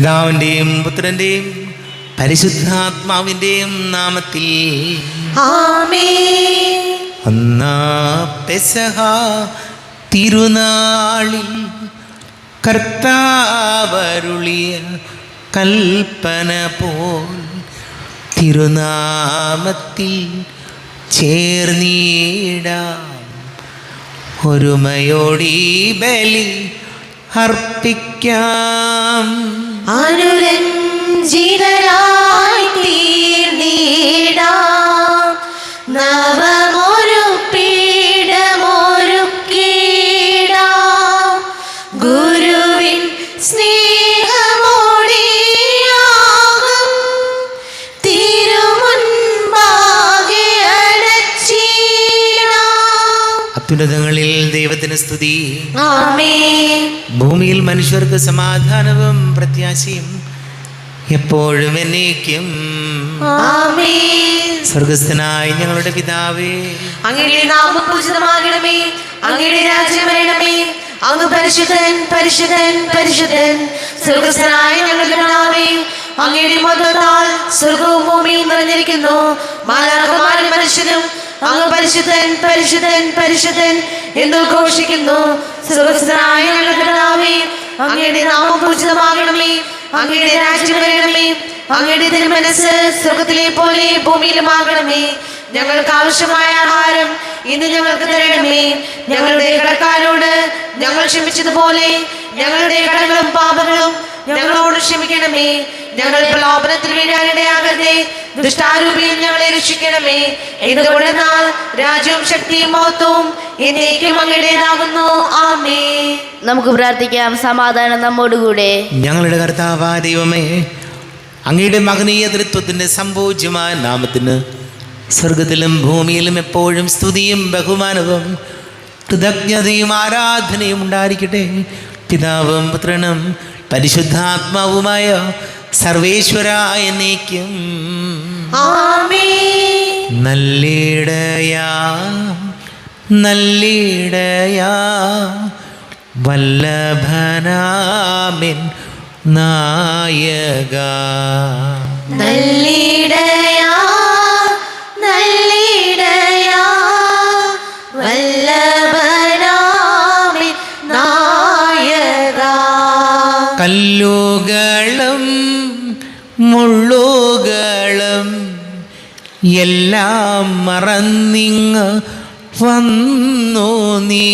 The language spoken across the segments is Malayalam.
പിതാവിൻ്റെയും പുത്രൻ്റെയും പരിശുദ്ധാത്മാവിൻ്റെയും നാമത്തിൽ ആമേൻ. ഒന്നാ പെസഹ തിരുനാളിൽ കർത്താവരുളിയ കൽപ്പന പോൽ തിരുനാമത്തിൽ ചേർന്നിടാം. ഒരുമയോടി ബലി അർപ്പിക്കാം. അനുരഞ്ജിതരായി തീർന്നിടാം. നവമൊരു പീഠമൊരുക്കിടാം. ഗുരുവിൻ സ്നേഹമോടിയാകും തിരുമുൻപാകെ അടച്ചിടാം. അത്യുന്നതങ്ങളിൽ ദൈവത്തിന് സ്തുതി. ആമേൻ. ഭൂമിയിൽ മനുഷ്യർക്ക് സമാധാനവും പ്രത്യാശയും എപ്പോഴും എന്നേക്കും. ആമേൻ. സ്വർഗസ്ഥനായ ഞങ്ങളുടെ പിതാവേ, അങ്ങയുടെ നാമം പൂജിതമാകണമേ. അങ്ങയുടെ രാജ്യം വരണമേ. അങ്ങ് പരിശുദ്ധൻ പരിശുദ്ധൻ പരിശുദ്ധൻ. സ്വർഗസ്ഥനായ ഞങ്ങളുടെ പിതാവേ, അങ്ങയുടെ മഹത്വത്താൽ സ്വർഗവും ഭൂമിയും നിറഞ്ഞിരിക്കുന്നു. മാലാഖമാരും മനുഷ്യരും അങ്ങ് പരിശുദ്ധൻ പരിശുദ്ധൻ പരിശുദ്ധൻ എന്ന് ഘോഷിക്കുന്നു. സ്വർഗസ്ഥനായ ഞങ്ങളുടെ പിതാവേ, അങ്ങയുടെ നാമം പൂജിതമാകണമേ. അങ്ങയുടെ രാജ്യം വരണമേ. അങ്ങയുടെ തിരുമനസ്സ് സ്വർഗത്തിലെ പോലെ ഭൂമിയിലുമാകണമേ. ഞങ്ങൾക്ക് ആവശ്യമായ ആഹാരം ഇന്ന് ഞങ്ങൾക്ക് തരണമേ. ഞങ്ങളുടെ കടക്കാരോട് ഞങ്ങൾ ക്ഷമിച്ചതുപോലെ ഞങ്ങളുടെ കടങ്ങളും പാപങ്ങളും ഞങ്ങളോട് ക്ഷമിക്കണമേ. ഞങ്ങൾ പ്രലോഭനത്തിൽ വീഴാനിടയാകരുതേ. ദുഷ്ടാരൂപിയിൽ ഞങ്ങളെ രക്ഷിക്കണമേ. എന്തുകൊണ്ടെന്നാൽ രാജ്യവും ശക്തിയും മഹത്വവും എന്നേക്കും അങ്ങയുടേതാകുന്നു. ആമേൻ. നമുക്ക് പ്രാർത്ഥിക്കാം. സമാധാനം നമ്മോടുകൂടെ. ഞങ്ങളുടെ കർത്താവായ ദൈവമേ, അങ്ങയുടെ മഹനീയ തൃത്വത്തിൻ്റെ സംപൂജ്യമായ നാമത്തിന് സ്വർഗത്തിലും ഭൂമിയിലും എപ്പോഴും സ്തുതിയും ബഹുമാനവും കൃതജ്ഞതയും ആരാധനയും ഉണ്ടായിരിക്കട്ടെ. പിതാവും പുത്രനും പരിശുദ്ധാത്മാവുമായ സർവേശ്വരായ എന്നേക്കും. ആമേൻ. നല്ലിടയാ നല്ലിടയാ വല്ലഭനാമിൻ നായക. നല്ലിടയാ നല്ലിടയാ വല്ലഭനാമിൻ നായക. കല്ലുകളും മുള്ളുകളും എല്ലാം മറന്നിങ്ങ് വന്നു നീ.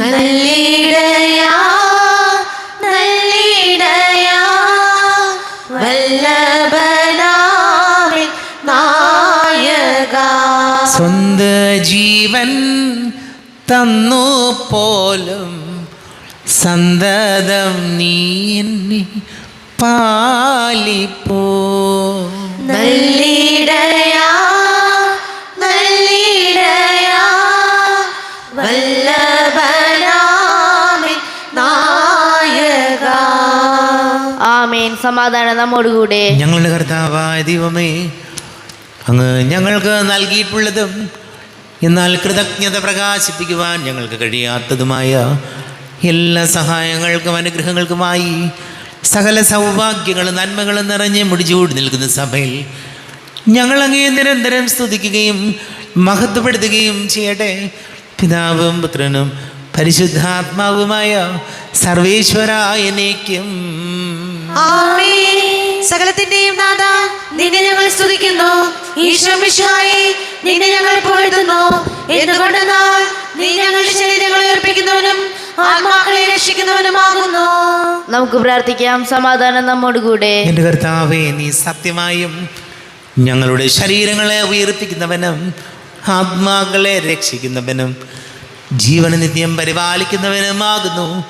നല്ലിടയാ നല്ലിടയാ വല്ലഭനാമിൻ നായക. സ്വന്ത ജീവൻ തന്നു പോലും സന്തതം നീ എന്നെ പാലിപ്പോ. നല്ലിടയാ നല്ലിടയാ വല്ലഭനാമിൻ നായക. ആമേൻ. സമാധാനം നമ്മോടുകൂടെ. ഞങ്ങളുടെ കർത്താവായ ദൈവമേ, അങ്ങ് ഞങ്ങൾക്ക് നൽകിയിട്ടുള്ളതും എന്നാൽ കൃതജ്ഞത പ്രകാശിപ്പിക്കുവാൻ ഞങ്ങൾക്ക് കഴിയാത്തതുമായ എല്ലാ സഹായങ്ങൾക്കും അനുഗ്രഹങ്ങൾക്കുമായി സകല സൗഭാഗ്യങ്ങളും നന്മകളും നിറഞ്ഞ് മുടിചൂടി നിൽക്കുന്ന സഭയിൽ ഞങ്ങൾ അങ്ങേ നിരന്തരം സ്തുതിക്കുകയും മഹത്വപ്പെടുത്തുകയും ചെയ്യട്ടെ. പിതാവും പുത്രനും പരിശുദ്ധാത്മാവുമായ സർവേശ്വരായ എന്നേക്കും. ആമേൻ. സകലത്തിന്റെയും നാഥ, നിന്നെ ഞങ്ങൾ സ്തുതിക്കുന്നു. ഈശോ മിശിഹായേ, നിന്നെ ഞങ്ങൾ പുകഴ്ത്തുന്നു. എന്തുകൊണ്ടെന്നാൽ നീ ഞങ്ങളുടെ ശരീരങ്ങളെ ഉയർപ്പിക്കുന്നവനും ആത്മാക്കളെ രക്ഷിക്കുന്നവനുമാകുന്നു. നമുക്ക് പ്രാർത്ഥിക്കാം. സമാധാനം നമ്മോടുകൂടെ. എൻ്റെ കർത്താവേ, നീ സത്യമായും ഞങ്ങളുടെ ശരീരങ്ങളെ ഉയർപ്പിക്കുന്നവനും ആത്മാക്കളെ രക്ഷിക്കുന്നവനും ജീവന നിത്യം പരിപാലിക്കുന്നവനുമാകുന്നു.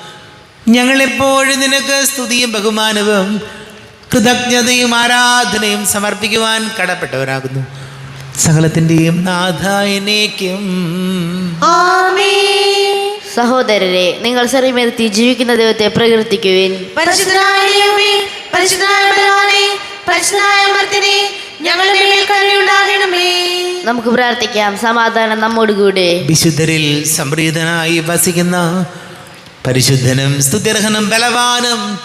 ഞങ്ങളെപ്പോഴും നിനക്ക് സ്തുതിയും ബഹുമാനവും കൃതജ്ഞതയും ആരാധനയും സമർപ്പിക്കുവാൻ കടപ്പെട്ടവരാകുന്നു. സകലത്തിൻ്റെയും നാഥായനേക്കും. ആമേൻ. സഹോദരരെ, നിങ്ങൾ ശരീരമെത്തി ജീവിക്കുന്ന ദൈവത്തെ പ്രകീർത്തിക്കുവിൻ. പരിശുദ്ധനായ ദൈവമേ, പരിശുദ്ധനായ ബലവാനേ, പരിശുദ്ധനായ അമർത്യനേ, ഞങ്ങളുടെ മേൽ കരുണയുണ്ടാകണമേ. നമുക്ക് പ്രാർത്ഥിക്കാം. സമാധാനം നമ്മോടുകൂടെ. വിശുദ്ധരിൽ സംപ്രീതനായി വസിക്കുന്ന പരിശുദ്ധനും സ്തുത്യർഹനും ബലവാനും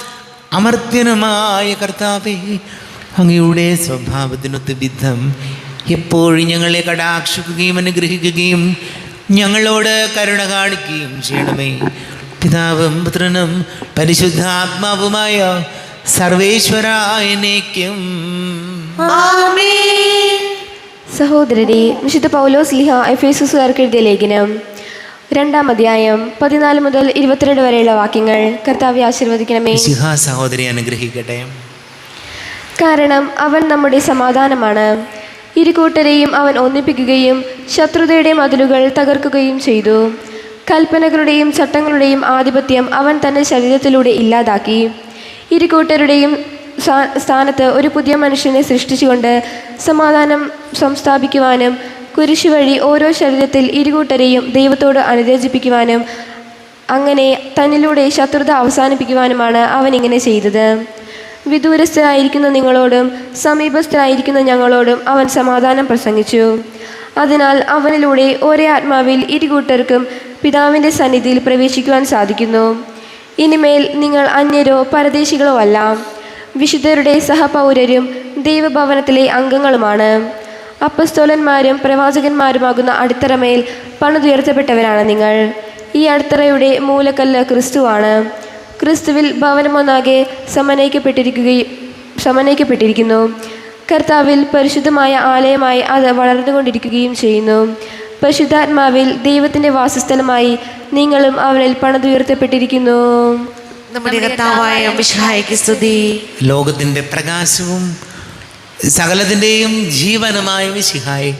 അമർത്യനുമായ കർത്താവേ, അങ്ങയുടെ സ്വഭാവത്തിനൊത്ത് വിധം എപ്പോഴും ഞങ്ങളെ കടാക്ഷിക്കുകയും അനുഗ്രഹിക്കുകയും ഞങ്ങളോട് കരുണ കാണിക്കുകയും ചെയ്യണമേ. പിതാവും പുത്രനും പരിശുദ്ധാത്മാവുമായ സർവേശ്വരായനേക്കും. ആമേൻ. സഹോദരരെ, വിശുദ്ധ പൗലോസ് ലീഹ എഫേസുസുകാർക്ക് എഴുതിയ ലേഖനം 2-ാം അധ്യായം 14 മുതൽ 22 വരെയുള്ള വാക്യങ്ങൾ കർത്താവെ ആശീർവദിക്കണമേ. മിശിഹാ സഹോദരി അനുഗ്രഹിക്കട്ടെ. കാരണം അവൻ നമ്മുടെ സമാധാനമാണ്. ഇരുകൂട്ടരെയും അവൻ ഒന്നിപ്പിക്കുകയും ശത്രുതയുടെ മതിലുകൾ തകർക്കുകയും ചെയ്തു. കൽപ്പനകളുടെയും ചട്ടങ്ങളുടെയും ആധിപത്യം അവൻ തൻ്റെ ശരീരത്തിലൂടെ ഇല്ലാതാക്കി. ഇരുകൂട്ടരുടെയും സ്ഥാനത്ത് ഒരു പുതിയ മനുഷ്യനെ സൃഷ്ടിച്ചുകൊണ്ട് സമാധാനം സംസ്ഥാപിക്കുവാനും കുരിശു വഴി ഓരോ ശരീരത്തിൽ ഇരുകൂട്ടരെയും ദൈവത്തോട് അനുരഞ്ജിപ്പിക്കുവാനും അങ്ങനെ തന്നിലൂടെ ശത്രുത അവസാനിപ്പിക്കുവാനുമാണ് അവൻ ഇങ്ങനെ ചെയ്തത്. വിദൂരസ്ഥരായിരിക്കുന്ന നിങ്ങളോടും സമീപസ്ഥരായിരിക്കുന്ന ഞങ്ങളോടും അവൻ സമാധാനം പ്രസംഗിച്ചു. അതിനാൽ അവനിലൂടെ ഒരേ ആത്മാവിൽ ഇരുകൂട്ടർക്കും പിതാവിൻ്റെ സന്നിധിയിൽ പ്രവേശിക്കുവാൻ സാധിക്കുന്നു. ഇനിമേൽ നിങ്ങൾ അന്യരോ പരദേശികളോ അല്ല, വിശുദ്ധരുടെ സഹപൗരരും ദൈവഭവനത്തിലെ അംഗങ്ങളുമാണ്. അപ്പസ്തോലന്മാരും പ്രവാചകന്മാരുമാകുന്ന അടിത്തറമേൽ പണിതുയർത്തപ്പെട്ടവരാണ് നിങ്ങൾ. ഈ അടിത്തറയുടെ മൂലക്കല്ല് ക്രിസ്തുവാണ്. ക്രിസ്തുവിൽ ഭവനമൊന്നാകെ സമന്വയിക്കപ്പെട്ടിരിക്കുന്നു. കർത്താവിൽ പരിശുദ്ധമായ ആലയമായി അത് വളർന്നുകൊണ്ടിരിക്കുകയും ചെയ്യുന്നു. പരിശുദ്ധാത്മാവിൽ ദൈവത്തിൻ്റെ വാസസ്ഥലമായി നിങ്ങളും അവനിൽ പണിതുയർത്തപ്പെട്ടിരിക്കുന്നു. നമ്മുടെ കർത്താവായ മിശിഹായ്ക്ക് സ്തുതി. ലോകത്തിൻ്റെ പ്രകാശവും സകലത്തിൻ്റെയും ജീവനുമായ മിശിഹായെ,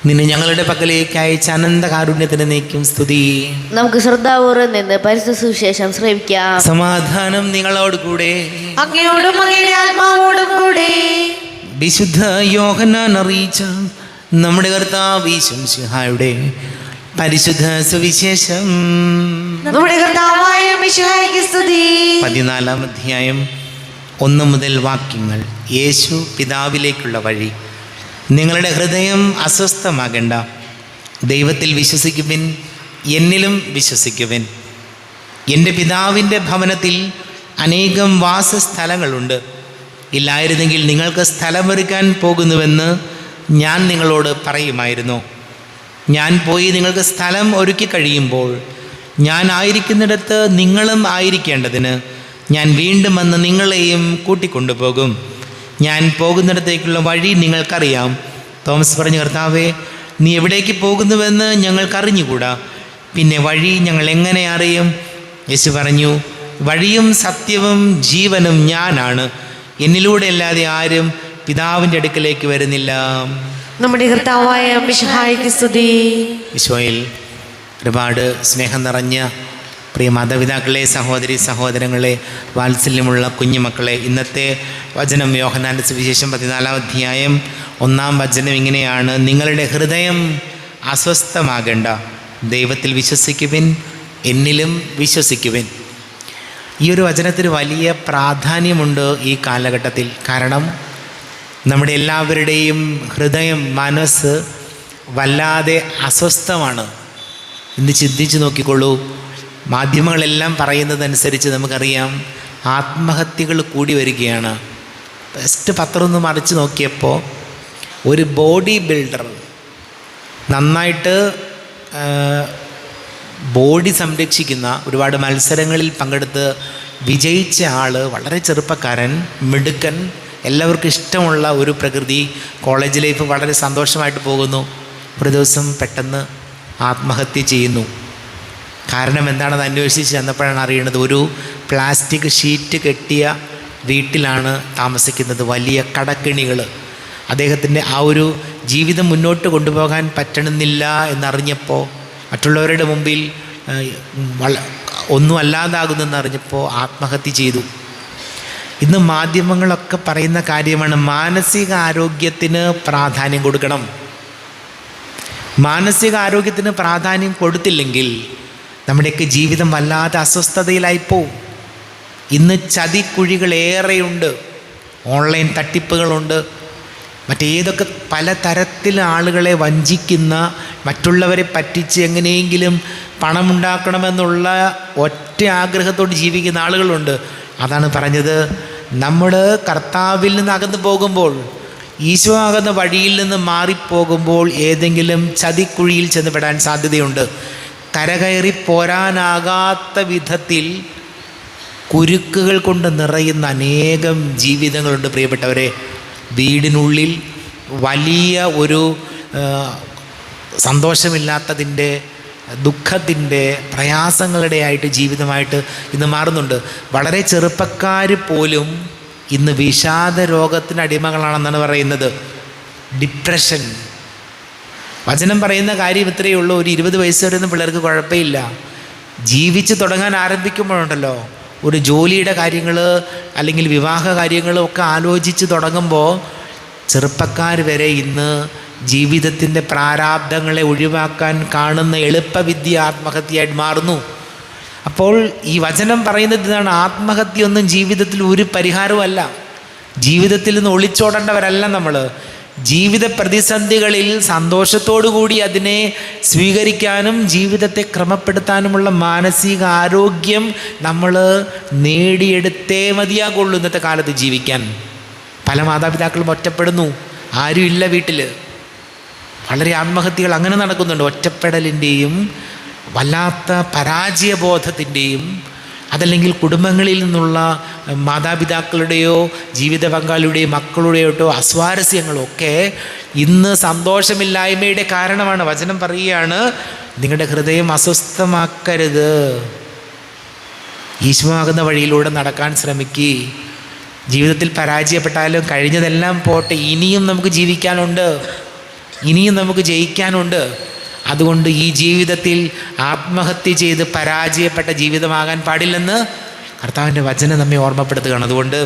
നിന്നെ ഞങ്ങളുടെ പക്കലേക്ക് അയച്ച അനന്തകാരുണ്യത്തിന് നീക്കും സ്തുതി. നമുക്ക് ശ്രദ്ധാപൂർവ്വം നിന്ന് പരിശുദ്ധ സുവിശേഷം ശ്രവിക്കാം. സമാധാനം നിങ്ങളോട് കൂടെ. അങ്ങയോടും അങ്ങയുടെ ആത്മാവോടും കൂടെ. വിശുദ്ധ യോഹന്നാൻ അറിയിച്ച നമ്മുടെ കർത്താവ് മിശിഹായുടെ പരിശുദ്ധ സുവിശേഷം. നമ്മുടെ കർത്താവായ മിശിഹായ്ക്ക് സ്തുതി. 14-ാം അധ്യായം 1 മുതൽ വാക്യങ്ങൾ. യേശു പിതാവിലേക്കുള്ള വഴി. നിങ്ങളുടെ ഹൃദയം അസ്വസ്ഥമാകേണ്ട. ദൈവത്തിൽ വിശ്വസിക്കുവിൻ, എന്നിലും വിശ്വസിക്കുവിൻ. എൻ്റെ പിതാവിൻ്റെ ഭവനത്തിൽ അനേകം വാസസ്ഥലങ്ങളുണ്ട്. ഇല്ലായിരുന്നെങ്കിൽ നിങ്ങൾക്ക് സ്ഥലമൊരുക്കാൻ പോകുന്നുവെന്ന് ഞാൻ നിങ്ങളോട് പറയുമായിരുന്നു. ഞാൻ പോയി നിങ്ങൾക്ക് സ്ഥലം ഒരുക്കി കഴിയുമ്പോൾ ഞാൻ ആയിരിക്കുന്നിടത്ത് നിങ്ങളും ആയിരിക്കേണ്ടതിന് ഞാൻ വീണ്ടും വന്ന് നിങ്ങളെയും കൂട്ടിക്കൊണ്ടുപോകും. ഞാൻ പോകുന്നിടത്തേക്കുള്ള വഴി നിങ്ങൾക്കറിയാം. തോമസ് പറഞ്ഞു, കർത്താവേ, നീ എവിടേക്ക് പോകുന്നുവെന്ന് ഞങ്ങൾക്കറിഞ്ഞുകൂടാ, പിന്നെ വഴി ഞങ്ങൾ എങ്ങനെ അറിയും? യേശു പറഞ്ഞു, വഴിയും സത്യവും ജീവനും ഞാനാണ്. എന്നിലൂടെ അല്ലാതെ ആരും പിതാവിൻ്റെ അടുക്കലേക്ക് വരുന്നില്ല. നമ്മുടെ കർത്താവായ മിശിഹായ്ക്ക് സ്തുതി. ഈശോയിൽ ഒരുപാട് സ്നേഹം നിറഞ്ഞ പ്രിയ മാതാപിതാക്കളെ, സഹോദരി സഹോദരങ്ങളെ, വാത്സല്യമുള്ള കുഞ്ഞുമക്കളെ, ഇന്നത്തെ വചനം യോഹന്നാൻ്റെ സുവിശേഷം 14-ാം അധ്യായം 1-ാം വചനം ഇങ്ങനെയാണ്: നിങ്ങളുടെ ഹൃദയം അസ്വസ്ഥമാകേണ്ട. ദൈവത്തിൽ വിശ്വസിക്കുവിൻ, എന്നിലും വിശ്വസിക്കുവിൻ. ഈ ഒരു വചനത്തിന് വലിയ പ്രാധാന്യമുണ്ട് ഈ കാലഘട്ടത്തിൽ. കാരണം നമ്മുടെ എല്ലാവരുടെയും ഹൃദയം, മനസ്സ് വല്ലാതെ അസ്വസ്ഥമാണ്. ഇന്ന് ചിന്തിച്ച് നോക്കിക്കൊള്ളൂ. മാധ്യമങ്ങളെല്ലാം പറയുന്നതനുസരിച്ച് നമുക്കറിയാം, ആത്മഹത്യകൾ കൂടി വരികയാണ്. ബെസ്റ്റ് പത്രം ഒന്ന് മറിച്ച് നോക്കിയപ്പോൾ ഒരു ബോഡി ബിൽഡർ, നന്നായിട്ട് ബോഡി സംരക്ഷിക്കുന്ന, ഒരുപാട് മത്സരങ്ങളിൽ പങ്കെടുത്ത് വിജയിച്ച ആൾ, വളരെ ചെറുപ്പക്കാരൻ, മിടുക്കൻ, എല്ലാവർക്കും ഇഷ്ടമുള്ള ഒരു പ്രകൃതി, കോളേജ് ലൈഫ് വളരെ സന്തോഷമായിട്ട് പോകുന്നു. ഒരു ദിവസം പെട്ടെന്ന് ആത്മഹത്യ ചെയ്യുന്നു. കാരണം എന്താണെന്ന് അന്വേഷിച്ച് ചെന്നപ്പോഴാണ് അറിയുന്നത്, ഒരു പ്ലാസ്റ്റിക് ഷീറ്റ് കെട്ടിയ വീട്ടിലാണ് താമസിക്കുന്നത്. വലിയ കടക്കെണികൾ. അദ്ദേഹത്തിൻ്റെ ആ ഒരു ജീവിതം മുന്നോട്ട് കൊണ്ടുപോകാൻ പറ്റണമെന്നില്ല എന്നറിഞ്ഞപ്പോൾ, മറ്റുള്ളവരുടെ മുമ്പിൽ ഒന്നും അല്ലാതാകുന്നെന്നറിഞ്ഞപ്പോൾ ആത്മഹത്യ ചെയ്തു. ഇന്ന് മാധ്യമങ്ങളൊക്കെ പറയുന്ന കാര്യമാണ്, മാനസിക ആരോഗ്യത്തിന് പ്രാധാന്യം കൊടുക്കണം. മാനസിക ആരോഗ്യത്തിന് പ്രാധാന്യം കൊടുത്തില്ലെങ്കിൽ നമ്മുടെയൊക്കെ ജീവിതം വല്ലാതെ അസ്വസ്ഥതയിലായിപ്പോവും. ഇന്ന് ചതിക്കുഴികളേറെയുണ്ട്, ഓൺലൈൻ തട്ടിപ്പുകളുണ്ട്, മറ്റേതൊക്കെ പലതരത്തിൽ ആളുകളെ വഞ്ചിക്കുന്ന, മറ്റുള്ളവരെ പറ്റിച്ച് എങ്ങനെയെങ്കിലും പണമുണ്ടാക്കണമെന്നുള്ള ഒറ്റ ആഗ്രഹത്തോട് ജീവിക്കുന്ന ആളുകളുണ്ട്. അതാണ് പറഞ്ഞത്, നമ്മൾ കർത്താവിൽ നിന്ന് അകന്നു പോകുമ്പോൾ, ഈശോ ആകുന്ന വഴിയിൽ നിന്ന് മാറിപ്പോകുമ്പോൾ ഏതെങ്കിലും ചതിക്കുഴിയിൽ ചെന്നുപെടാൻ സാധ്യതയുണ്ട്. കരകയറി പോരാനാകാത്ത വിധത്തിൽ കുരുക്കുകൾ കൊണ്ട് നിറയുന്ന അനേകം ജീവിതങ്ങളുണ്ട് പ്രിയപ്പെട്ടവരെ. വീടിനുള്ളിൽ വലിയ ഒരു സന്തോഷമില്ലാത്തതിൻ്റെ, ദുഃഖത്തിൻ്റെ, പ്രയാസങ്ങളുടെ ആയിട്ട് ജീവിതമായിട്ട് ഇന്ന് മാറുന്നുണ്ട്. വളരെ ചെറുപ്പക്കാർ പോലും ഇന്ന് വിഷാദ രോഗത്തിന് അടിമകളാണെന്നാണ് പറയുന്നത്. ഡിപ്രഷൻ. വചനം പറയുന്ന കാര്യം ഇത്രയേ ഉള്ളൂ, ഒരു 20 വയസ്സ് വരെയൊന്നും പിള്ളേർക്ക് കുഴപ്പമില്ല. ജീവിച്ച് തുടങ്ങാൻ ആരംഭിക്കുമ്പോഴുണ്ടല്ലോ, ഒരു ജോലിയുടെ കാര്യങ്ങൾ അല്ലെങ്കിൽ വിവാഹ കാര്യങ്ങളും ഒക്കെ ആലോചിച്ച് തുടങ്ങുമ്പോൾ ചെറുപ്പക്കാർ വരെ ഇന്ന് ജീവിതത്തിൻ്റെ പ്രാരാബ്ദങ്ങളെ ഒഴിവാക്കാൻ കാണുന്ന എളുപ്പവിദ്യ ആത്മഹത്യയായിട്ട് മാറുന്നു. അപ്പോൾ ഈ വചനം പറയുന്നത് ഇതാണ്, ആത്മഹത്യയൊന്നും ജീവിതത്തിൽ ഒരു പരിഹാരവുമല്ല. ജീവിതത്തിൽ നിന്ന് ഒളിച്ചോടേണ്ടവരല്ല നമ്മൾ. ജീവിത പ്രതിസന്ധികളിൽ സന്തോഷത്തോടു കൂടി അതിനെ സ്വീകരിക്കാനും ജീവിതത്തെ ക്രമപ്പെടുത്താനുമുള്ള മാനസിക ആരോഗ്യം നമ്മൾ നേടിയെടുത്തേ മതിയാകുള്ളൂ ഇന്നത്തെ കാലത്ത് ജീവിക്കാൻ. പല മാതാപിതാക്കളും ഒറ്റപ്പെടുന്നു, ആരുമില്ല വീട്ടിൽ. വളരെ ആത്മഹത്യകൾ അങ്ങനെ നടക്കുന്നുണ്ട്. ഒറ്റപ്പെടലിൻ്റെയും വല്ലാത്ത പരാജയബോധത്തിൻ്റെയും, അതല്ലെങ്കിൽ കുടുംബങ്ങളിൽ നിന്നുള്ള മാതാപിതാക്കളുടെയോ ജീവിത പങ്കാളിയുടെയോ മക്കളുടെയോ അസ്വാരസ്യങ്ങളൊക്കെ ഇന്ന് സന്തോഷമില്ലായ്മയുടെ കാരണമാണ്. വചനം പറയുകയാണ്, നിങ്ങളുടെ ഹൃദയം അസ്വസ്ഥമാക്കരുത്, ഈശോയാകുന്ന വഴിയിലൂടെ നടക്കാൻ ശ്രമിക്കുക. ജീവിതത്തിൽ പരാജയപ്പെട്ടാലും കഴിഞ്ഞതെല്ലാം പോട്ടെ, ഇനിയും നമുക്ക് ജീവിക്കാനുണ്ട്, ഇനിയും നമുക്ക് ജയിക്കാനുണ്ട്. അതുകൊണ്ട് ഈ ജീവിതത്തിൽ ആത്മഹത്യ ചെയ്ത് പരാജയപ്പെട്ട ജീവിതമാകാൻ പാടില്ലെന്ന് കർത്താവിൻ്റെ വചനം നമ്മെ ഓർമ്മപ്പെടുത്തുകയാണ്. അതുകൊണ്ട്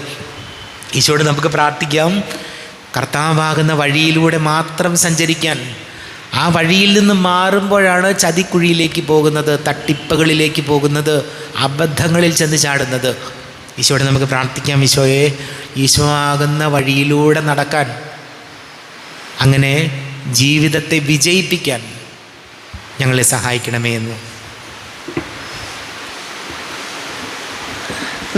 ഈശോയോട് നമുക്ക് പ്രാർത്ഥിക്കാം, കർത്താവാകുന്ന വഴിയിലൂടെ മാത്രം സഞ്ചരിക്കാൻ. ആ വഴിയിൽ നിന്ന് മാറുമ്പോഴാണ് ചതിക്കുഴിയിലേക്ക് പോകുന്നത്, തട്ടിപ്പുകളിലേക്ക് പോകുന്നത്, അബദ്ധങ്ങളിൽ ചെന്ന് ചാടുന്നത്. ഈശോയോട് നമുക്ക് പ്രാർത്ഥിക്കാം, ഈശോയെ, ഈശോ ആകുന്ന വഴിയിലൂടെ നടക്കാൻ, അങ്ങനെ ജീവിതത്തെ വിജയിപ്പിക്കാൻ ഞങ്ങളെ സഹായിക്കണമേ എന്ന്.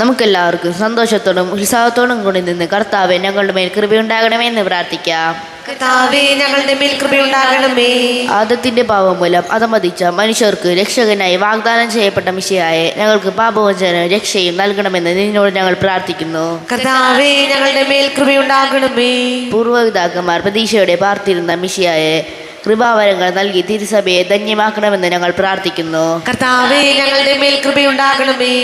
നമുക്കെല്ലാവർക്കും സന്തോഷത്തോടും ഉത്സാഹത്തോടും കൂടി നിന്ന് കർത്താവെ ഞങ്ങളുടെ മേൽ കൃപയുണ്ടാകണമേ എന്ന് പ്രാർത്ഥിക്കാം. കർത്താവേ, ഞങ്ങളുടെ മേൽ കൃപയുണ്ടാകണമേ. ആദത്തിന്റെ പാപം മൂലം അധമതിച്ച മനുഷ്യർക്ക് രക്ഷകനായി വാഗ്ദാനം ചെയ്യപ്പെട്ട മിശിഹായെ ഞങ്ങൾക്ക് പാപമോചനവും രക്ഷയും നൽകണമെന്ന് നിന്നോട് ഞങ്ങൾ പ്രാർത്ഥിക്കുന്നു. കർത്താവേ, ഞങ്ങളുടെ മേൽ കൃപയുണ്ടാകണമേ. പൂർവ്വപിതാക്കന്മാർ പ്രതീക്ഷയോടെ പാർത്തിരുന്ന മിശിഹായെ കൃപാവരങ്ങൾ നൽകി തിരുസഭയെ ധന്യമാക്കണമെന്ന് ഞങ്ങൾ പ്രാർത്ഥിക്കുന്നു. കർത്താവേ, ഞങ്ങളുടെ മേൽ കൃപയുണ്ടാകണമേ.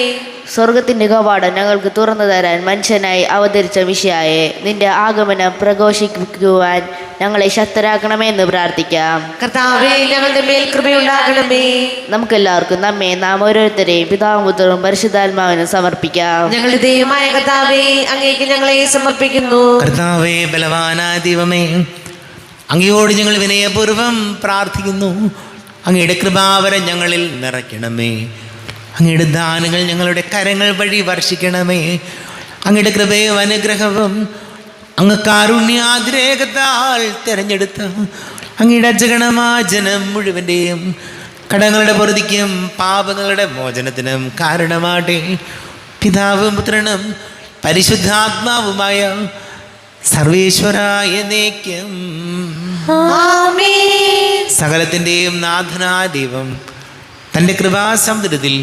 സ്വർഗത്തിന്റെ കവാടം ഞങ്ങൾക്ക് തുറന്നു തരാൻ മനുഷ്യനായി അവതരിച്ച മിശിഹായെ നിന്റെ ആഗമനം പ്രഘോഷിക്കുവാൻ ഞങ്ങളെ ശക്തരാക്കണമെന്ന് പ്രാർത്ഥിക്കാം. കർത്താവേ, ഞങ്ങളുടെ മേൽ കൃപയുണ്ടാകണമേ. നമുക്കെല്ലാവർക്കും നമ്മെ നാം ഓരോരുത്തരെയും പിതാവും പുത്രനും പരിശുദ്ധാത്മാവിനും സമർപ്പിക്കാം. ഞങ്ങളുടെ ദൈവമായ കർത്താവേ, അങ്ങേക്ക് ഞങ്ങളെ സമർപ്പിക്കുന്നു. കർത്താവേ, ബലവാനായ ദൈവമേ, അങ്ങയോട് ഞങ്ങൾ വിനയപൂർവ്വം പ്രാർത്ഥിക്കുന്നു. അങ്ങയുടെ കൃപാവരം ഞങ്ങളിൽ നിറയ്ക്കണമേ. അങ്ങയുടെ ദാനങ്ങൾ ഞങ്ങളുടെ കരങ്ങൾ വഴി വർഷിക്കണമേ. അങ്ങയുടെ കൃപയും അനുഗ്രഹവും അങ്ങ് കാരുണ്യാതിരേകത്താൽ തിരഞ്ഞെടുത്ത അങ്ങയുടെ അജഗണമായ ജനം മുഴുവൻ്റെയും കടങ്ങളുടെ പൊറുതിക്കും പാപങ്ങളുടെ മോചനത്തിനും കാരണമാട്ടെ. പിതാവും പുത്രനും പരിശുദ്ധാത്മാവുമായ സർവേശ്വരായ എന്നേക്കും ആമേൻ. സകലത്തിൻ്റെയും നാഥനായ ദൈവം തൻ്റെ കൃപാസമുദ്രത്തിൽ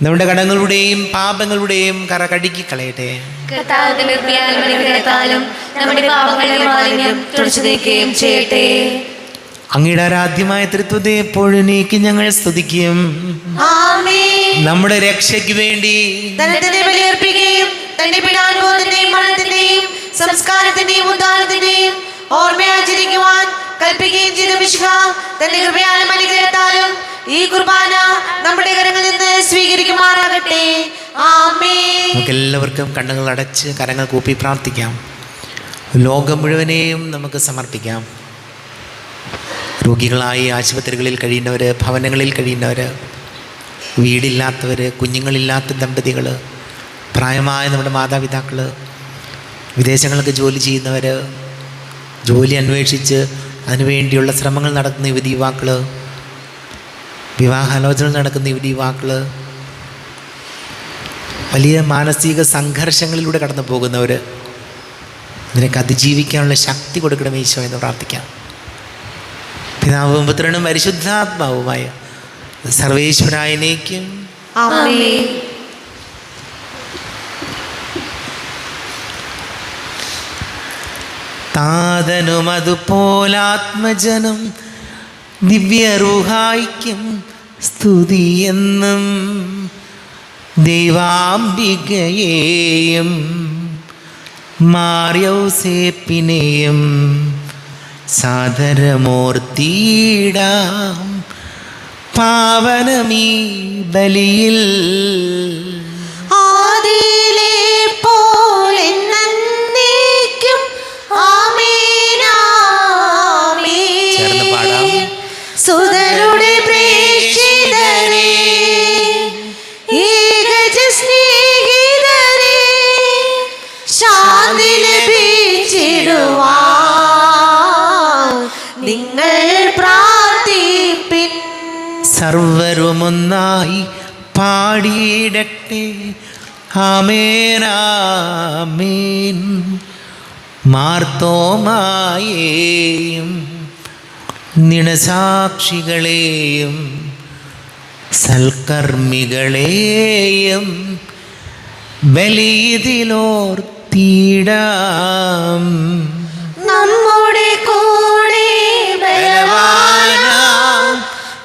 നമ്മുടെ കടങ്ങളുടെയും പാപങ്ങളുടെയും കറ കഴുകി കളയട്ടെ. കർത്താവിന്റെ കൃപയാലും അനുഗ്രഹത്താലും നമ്മുടെ പാപങ്ങളുടെ മാലിന്യം തുടച്ചു നീക്കുകയും ചെയ്യട്ടെ. അങ്ങയുടെ ആരാധ്യമായ തൃത്വത്തെ എപ്പോഴും നീക്കി ഞങ്ങൾ സ്തുതിക്കും. ആമേൻ. നമ്മുടെ രക്ഷയ്ക്ക് വേണ്ടി തന്നെ തന്നെ ബലിയർപ്പിക്കുകയും തന്റെ പീഡാനുഭവത്തിന്റെയും മരണത്തിന്റെയും സംസ്കാരത്തിന്റെയും ഉദ്ധാനത്തിന്റെയും ഓർമ്മയാചരിക്കുവാൻ കൽപ്പിക്കുകയും ചെയ്ത മിശിഹാ തന്റെ കൃപയാലും അനുഗ്രഹത്താലും ഈ കുർബാന നമ്മുടെ കരങ്ങളിൽ നിന്ന് സ്വീകരിക്കുമാറാകട്ടെ. ആമേൻ. നമുക്കെല്ലാവർക്കും കണ്ണുകൾ അടച്ച് കരങ്ങൾ കൂപ്പി പ്രാർത്ഥിക്കാം. ലോകം മുഴുവനെയും നമുക്ക് സമർപ്പിക്കാം. രോഗികളായി ആശുപത്രികളിൽ കഴിയുന്നവർ, ഭവനങ്ങളിൽ കഴിയുന്നവർ, വീടില്ലാത്തവർ, കുഞ്ഞുങ്ങളില്ലാത്ത ദമ്പതികൾ, പ്രായമായ നമ്മുടെ മാതാപിതാക്കൾ, വിദേശങ്ങൾക്ക് ജോലി ചെയ്യുന്നവർ, ജോലി അന്വേഷിച്ച് അതിനുവേണ്ടിയുള്ള ശ്രമങ്ങൾ നടത്തുന്ന യുവതി യുവാക്കൾ, വിവാഹാലോചന നടക്കുന്ന യുവതി യുവാക്കൾ, വലിയ മാനസിക സംഘർഷങ്ങളിലൂടെ കടന്നു പോകുന്നവർ, നിനക്ക് അതിജീവിക്കാനുള്ള ശക്തി കൊടുക്കണം ഈശോ എന്ന് പ്രാർത്ഥിക്കാം. പിതാവും പുത്രനും പരിശുദ്ധാത്മാവുമായ സർവേശ്വരായനേക്കും ആമേൻ. താതനും അതുപോലാത്മജനം ദിവ്യറുഹായിക്കും സ്തുതി എന്നും. ദൈവാംബികയെയും മാർയൗസേപ്പിനെയും സാദരമൂർത്തിയിടാം പാവനമീ ബലിയിൽ. ആദിയിലെ പോലെ എന്നേക്കും ആമേൻ ആമേൻ. ചേർന്ന് പാടാം. സുതരുടെ പ്രേക്ഷിതരേ, ഏകജ സ്നേഹിതരേ, ശാന്തി ലഭിച്ചിടുവാൻ നിങ്ങൾ പ്രാർത്ഥിപ്പിൻ. സർവരുമൊന്നായി പാടിയിടട്ടെ ആമേൻ ആമേൻ. മാർത്തോമായേയും നിണസാക്ഷികളെയും സൽക്കർമ്മികളെയും ബലിയിലോർത്തിടാം. നമ്മുടെ കൂടെ ബലവാനാം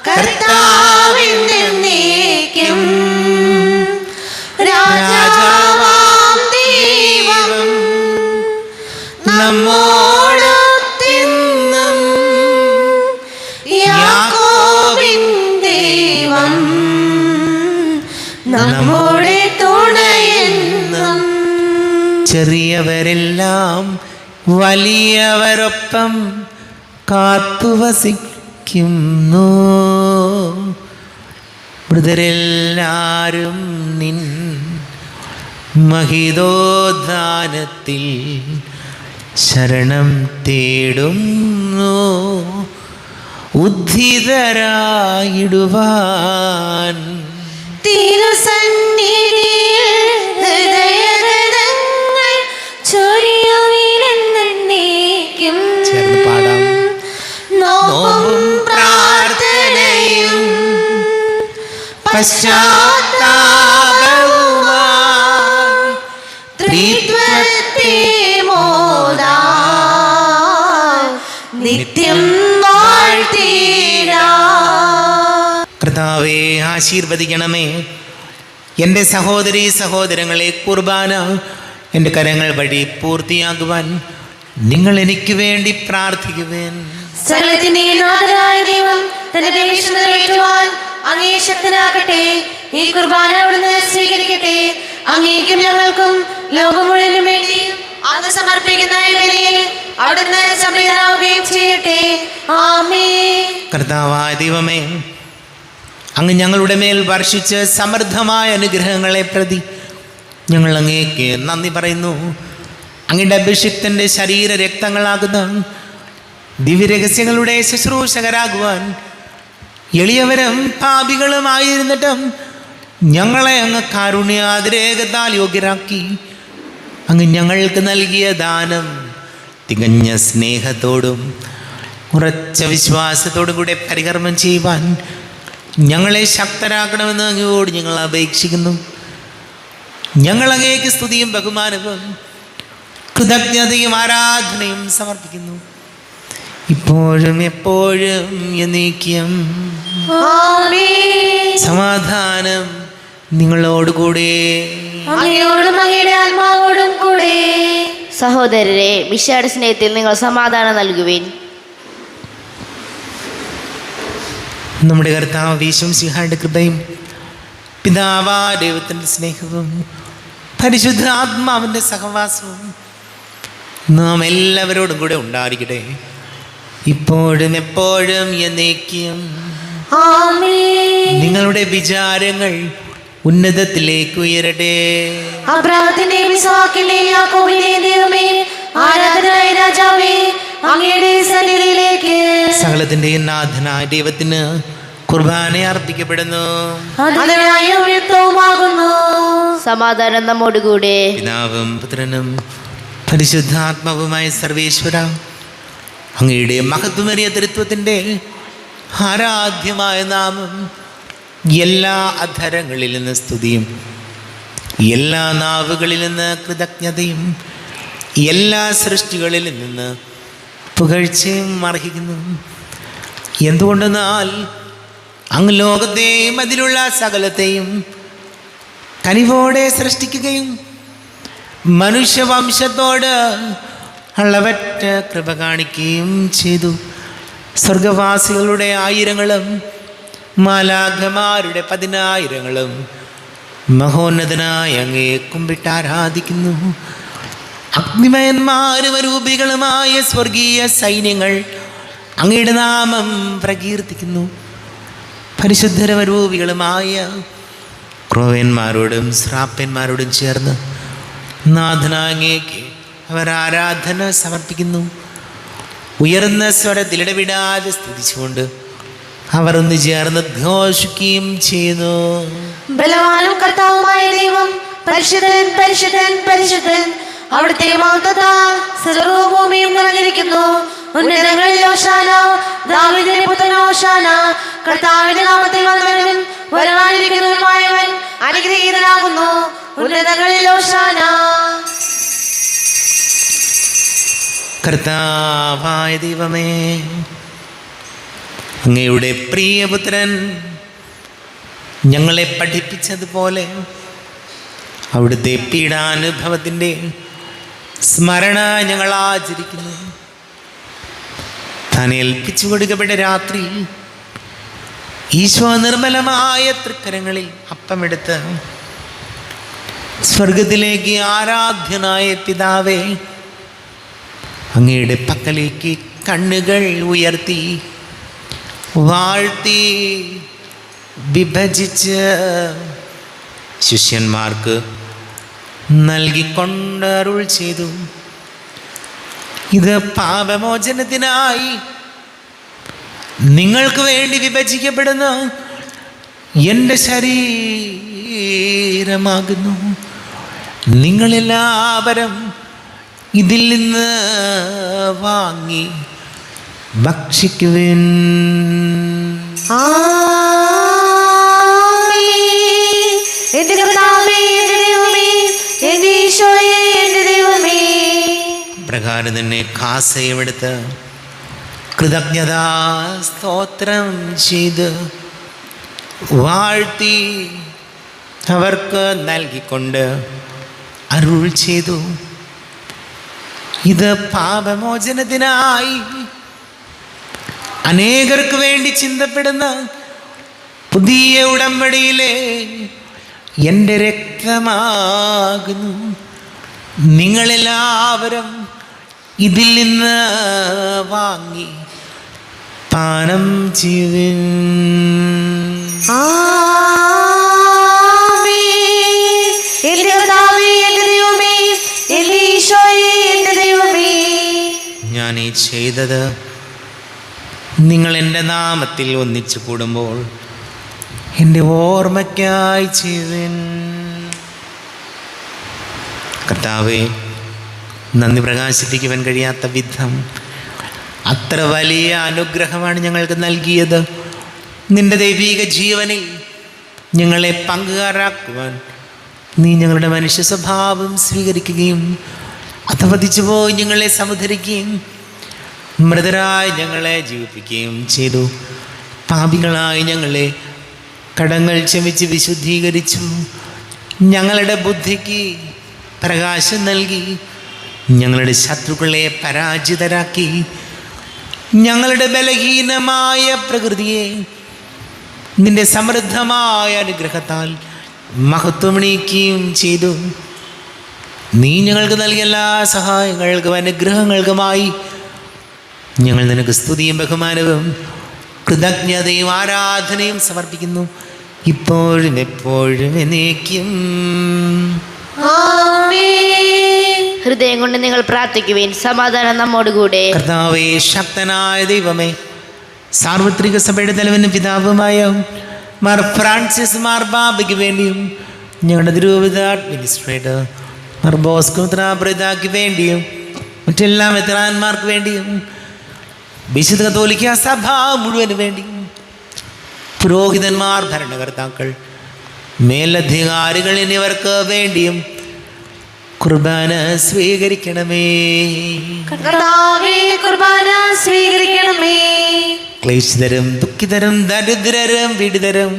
കർത്താവെന്നേക്കും രാജാവാം ദൈവം നമ്മോടൊത്തെന്നും. യാക്കോബിൻ ദൈവം നമ്മുടെ തുണയെന്നും. ചെറിയവരെല്ലാം വലിയവരൊപ്പം കാത്തുവസിക്കുന്നു. മൃതരെല്ലാരും നിൻ മഹിതോദ്ധാനത്തിൽ ശരണം തേടുന്നു. ഉദ്ധിതരായിടുവാൻ തിരുസന്നിധിയിൽ ഹൃദയഗതങ്ങൾ ചൊരിയുവിനെന്നേക്കും. ചേർന്ന് പാടാം. നോമ്പും പ്രാർത്ഥനയും പശ്ചാത്താപവുമായി ത്രിത്വത്തെ മോദാൻ നിത്യം വാഴ്ത്തിടാം. കർത്താവേ, ആശീർവദിക്കണമേ. എൻ്റെ സഹോദരീ സഹോദരങ്ങളെ, കുർബാന എൻ്റെ കരങ്ങൾ വഴി പൂർത്തിയാകുവാൻ നിങ്ങൾ എനിക്ക് വേണ്ടി പ്രാർത്ഥിക്കുവേൻ. സകലത്തിന്റെ നാഥനായ ദൈവം തന്റെ അപേക്ഷ നിറവേറ്റുവാൻ അങ്ങേ ശക്തനാകട്ടെ. ഈ കുർബാന അവിടുന്ന് സ്വീകരിക്കട്ടെ. അങ്ങേക്കും ഞങ്ങൾക്കും ലോകം മുഴുവനും വേണ്ടി അങ്ങ് സമർപ്പിക്കുന്ന ഈ ബലിയിൽ അവിടുന്ന് സംപ്രീതനാവുകയും ചെയ്യട്ടെ. ആമേൻ. കർത്താവായ ദൈവമേ, അങ്ങ് ഞങ്ങളുടെ മേൽ വർഷിച്ച് സമൃദ്ധമായ അനുഗ്രഹങ്ങളെ പ്രതി ഞങ്ങൾ അങ്ങേക്ക് നന്ദി പറയുന്നു. അങ്ങയുടെ അഭിഷിക്തൻ്റെ ശരീര രക്തങ്ങളാകുന്ന ദിവ്യരഹസ്യങ്ങളുടെ ശുശ്രൂഷകരാകുവാൻ എളിയവരും പാപികളുമായിരുന്നിട്ടും ഞങ്ങളെ അങ്ങ് കാരുണ്യാതിരേകത്താൽ യോഗ്യരാക്കി. അങ്ങ് ഞങ്ങൾക്ക് നൽകിയ ദാനം തികഞ്ഞ സ്നേഹത്തോടും ഉറച്ച വിശ്വാസത്തോടും കൂടെ പരികർമ്മം ചെയ്യുവാൻ ഞങ്ങളെ ശക്തരാക്കണമെന്ന് അങ്ങയോട് ഞങ്ങൾ അപേക്ഷിക്കുന്നു. ഞങ്ങൾ അങ്ങേക്ക് സ്തുതിയും ബഹുമാനവും കൃതജ്ഞതയും ആരാധനയും സമർപ്പിക്കുന്നു, ഇപ്പോഴും എപ്പോഴും എന്നേക്കും. ആമേൻ. സമാധാനം നിങ്ങളോടുകൂടെ. അങ്ങയോടും അങ്ങയുടെ ആത്മാവോടും കൂടെ. സഹോദരരെ, മിശിഹായുടെ സ്നേഹത്തിൽ നിങ്ങൾ സമാധാനം നൽകുവിൻ. നമ്മുടെ കർത്താവ് യേശുമിശിഹായുടെ കൃപയും പിതാവായ ദൈവത്തിൻ്റെ സ്നേഹവും പരിശുദ്ധ ആത്മാവിൻ്റെ സഹവാസവും നാം എല്ലാവരോടും കൂടെ ഉണ്ടായിരിക്കട്ടെ, ഇപ്പോഴും എപ്പോഴും എന്നേക്കും. ആമേൻ. നിങ്ങളുടെ വിചാരങ്ങൾ ഉന്നതത്തിലേക്ക് ഉയരട്ടെ. അബ്രാഹത്തിന്റെയും ഇസ്ഹാക്കിന്റെയും യാക്കോബിന്റെയും ദൈവമേ, ആരാധനായ രാജാവേ, അങ്ങയുടെ സന്നിധിയിലേക്ക് സകലത്തിൻ്റെയും നാഥനായ ദൈവത്തിന് കുർബാന അർപ്പിക്കപ്പെടുന്നു. അതിനായ യുക്തവുമാകുന്നു. സമാധാനം നമ്മോടുകൂടെ. പിതാവും പുത്രനും പരിശുദ്ധാത്മാവുമായ സർവേശ്വര, അങ്ങയുടെ മഹത്വമേറിയ തൃത്വത്തിൻ്റെ ആരാധ്യമായ നാമം എല്ലാ അധരങ്ങളിൽ നിന്ന് സ്തുതിയും എല്ലാ നാവുകളിൽ നിന്ന് കൃതജ്ഞതയും എല്ലാ സൃഷ്ടികളിൽ നിന്ന് പുകഴ്ചയും അർഹിക്കുന്നു. എന്തുകൊണ്ടെന്നാൽ അങ്ങ് ലോകത്തെയും അതിലുള്ള സകലത്തെയും കനിവോടെ സൃഷ്ടിക്കുകയും മനുഷ്യവംശത്തോട് അളവറ്റ കൃപ കാണിക്കുകയും ചെയ്തു. സ്വർഗവാസികളുടെ ആയിരങ്ങളും മാലാഖമാരുടെ 10,000ങ്ങളും മഹോന്നതനായ അങ്ങയെ കുമ്പിട്ട് ആരാധിക്കുന്നു. അഗ്നിമയന്മാരും അരൂപികളുമായ സ്വർഗീയ സൈന്യങ്ങൾ അങ്ങയുടെ നാമം പ്രകീർത്തിക്കുന്നു. പരിശുദ്ധരവരൂപികളുമായ ക്രോവന്മാരോടും ശ്രാപ്പന്മാരോടും ചേർന്ന് നാഥനായ അങ്ങേക്ക് അവർ ആരാധന സമർപ്പിക്കുന്നു. ഉയർന്ന സ്വരത്തിൽ ഇടവിടാതെ സ്തുതിച്ചുകൊണ്ട് അവർ ഒന്ന് ചേർന്ന് ഘോഷിക്കുകയും ചെയ്യുന്നു. ബലവാനും കർത്താവുമായ ദൈവം പരിശുദ്ധൻ പരിശുദ്ധൻ പരിശുദ്ധൻ, അവിടുത്തെ മഹത്വത്താൽ സർവ്വഭൂമിയും നിറഞ്ഞിരിക്കുന്നു. ഉന്നതങ്ങളിൽ ഹോശാന, ദാവീദിന്റെ പുത്രൻ ഹോശാന. കർത്താവിന്റെ നാമത്തിൽ വന്നവനും വരാനിരിക്കുന്നവനുമായവൻ അനുഗ്രഹീതനാകുന്നു. ഉന്നതങ്ങളിൽ ഹോശാന. കർത്താവായ ദൈവമേ, അങ്ങയുടെ പ്രിയപുത്രൻ ഞങ്ങളെ പഠിപ്പിച്ചതുപോലെ അവിടുത്തെ പീഡാനുഭവത്തിൻ്റെ സ്മരണ ഞങ്ങൾ ആചരിക്കുന്നു. താൻ ഏൽപ്പിച്ചു കൊടുക്കപ്പെട്ട രാത്രി ഈശോ നിർമ്മലമായ തൃക്കരങ്ങളിൽ അപ്പമെടുത്ത് സ്വർഗത്തിലേക്ക് ആരാധ്യനായ പിതാവേ, അങ്ങയുടെ പക്കലേക്ക് കണ്ണുകൾ ഉയർത്തി വാഴ്ത്തി വിഭജിച്ച് ശിഷ്യന്മാർക്ക് നൽകിക്കൊണ്ട് അരുൾ ചെയ്തു. ഇത് പാപമോചനത്തിനായി നിങ്ങൾക്ക് വേണ്ടി വിഭജിക്കപ്പെടുന്ന എൻ്റെ ശരീരമാകുന്നു. നിങ്ങളെല്ലാവരും ഇതിൽ നിന്ന് വാങ്ങി ഭക്ഷിക്കുവിൻ. എന്റെ കർത്താവേ, എന്റെ ദൈവമേ, എന്റെ ഈശോയേ, എന്റെ ദൈവമേ. പ്രകാരം തന്നെ കാസയുമെടുത്ത് കൃതജ്ഞതാ സ്തോത്രം ചെയ്ത് വാഴ്ത്തി അവർക്ക് നൽകിക്കൊണ്ട് അരുൾ ചെയ്തു. ഇത് പാപമോചനത്തിനായി അനേകർക്ക് വേണ്ടി ചിന്തപ്പെടുന്ന പുതിയ ഉടമ്പടിയിലെ എൻ്റെ രക്തമാകുന്നു. നിങ്ങളെല്ലാവരും ഇതിൽ നിന്ന് വാങ്ങി പാനം ചെയ്യുവിൻ. എന്റെ കർത്താവേ, എന്റെ ദൈവമേ, എന്റെ ഈശോയേ, എന്റെ ദൈവമേ. ഞാൻ ഈ ചെയ്തത് നിങ്ങൾ എൻ്റെ നാമത്തിൽ ഒന്നിച്ചു കൂടുമ്പോൾ എൻ്റെ ഓർമ്മയ്ക്കായി ചെയ്യുവിൻ. കർത്താവേ, നന്ദി പ്രകാശിപ്പിക്കുവാൻ കഴിയാത്ത വിധം അത്ര വലിയ അനുഗ്രഹമാണ് ഞങ്ങൾക്ക് നൽകിയത്. നിൻ്റെ ദൈവിക ജീവനിൽ ഞങ്ങളെ പങ്കുകാരാക്കുവാൻ നീ ഞങ്ങളുടെ മനുഷ്യ സ്വഭാവം സ്വീകരിക്കുകയും അധപതിച്ചു പോയി ഞങ്ങളെ സമുദ്ധരിക്കുകയും മൃതരായി ഞങ്ങളെ ജീവിപ്പിക്കുകയും ചെയ്തു. പാപികളായി ഞങ്ങളെ കടങ്ങൾ ക്ഷമിച്ച് വിശുദ്ധീകരിച്ചു. ഞങ്ങളുടെ ബുദ്ധിക്ക് പ്രകാശം നൽകി ഞങ്ങളുടെ ശത്രുക്കളെ പരാജിതരാക്കി. ഞങ്ങളുടെ ബലഹീനമായ പ്രകൃതിയെ നിന്റെ സമൃദ്ധമായ അനുഗ്രഹത്താൽ മഹത്വമണിയിക്കുകയും ചെയ്തു. നീ ഞങ്ങൾക്ക് നൽകിയ എല്ലാ സഹായങ്ങൾക്കും അനുഗ്രഹങ്ങൾക്കുമായി ഞങ്ങൾ നിനക്ക് സ്തുതിയും ബഹുമാനവും കൃതജ്ഞതയും ആരാധനയും സമർപ്പിക്കുന്നു, ഇപ്പോഴും എപ്പോഴും എന്നേക്കും. ഹൃദയം കൊണ്ട് നിങ്ങൾ പ്രാർത്ഥിക്കുവിൻ. സമാധാനം നമ്മോടുകൂടെ. കർത്താവേ, ശക്തനായ ദൈവമേ, സാർവത്രിക സഭയുടെ തലവനും പിതാവുമായ മാർ ഫ്രാൻസിസ് മാർബാബയ്ക്ക് വേണ്ടിയും ഞങ്ങളുടെ തിരുവിധ അഡ്മിനിസ്ട്രേറ്റർ മർബോസ്കുത്രാബ്രതാക്ക് വേണ്ടിയും മറ്റെല്ലാ മെത്രാന്മാർക്ക് വേണ്ടിയും വിശുദ്ധ കത്തോലിക്ക സഭ മുഴുവന് വേണ്ടിയും പുരോഹിതന്മാർ, ഭരണകർത്താക്കൾ, മേലധികാരികൾ എന്നിവർക്ക് വേണ്ടിയും കുർബാന സ്വീകരിക്കണമേ. കർത്താവേ, കുർബാന സ്വീകരിക്കണമേ. ക്ലേശിതരും ദുഃഖിതരും ദരിദ്രരും പീഡിതരും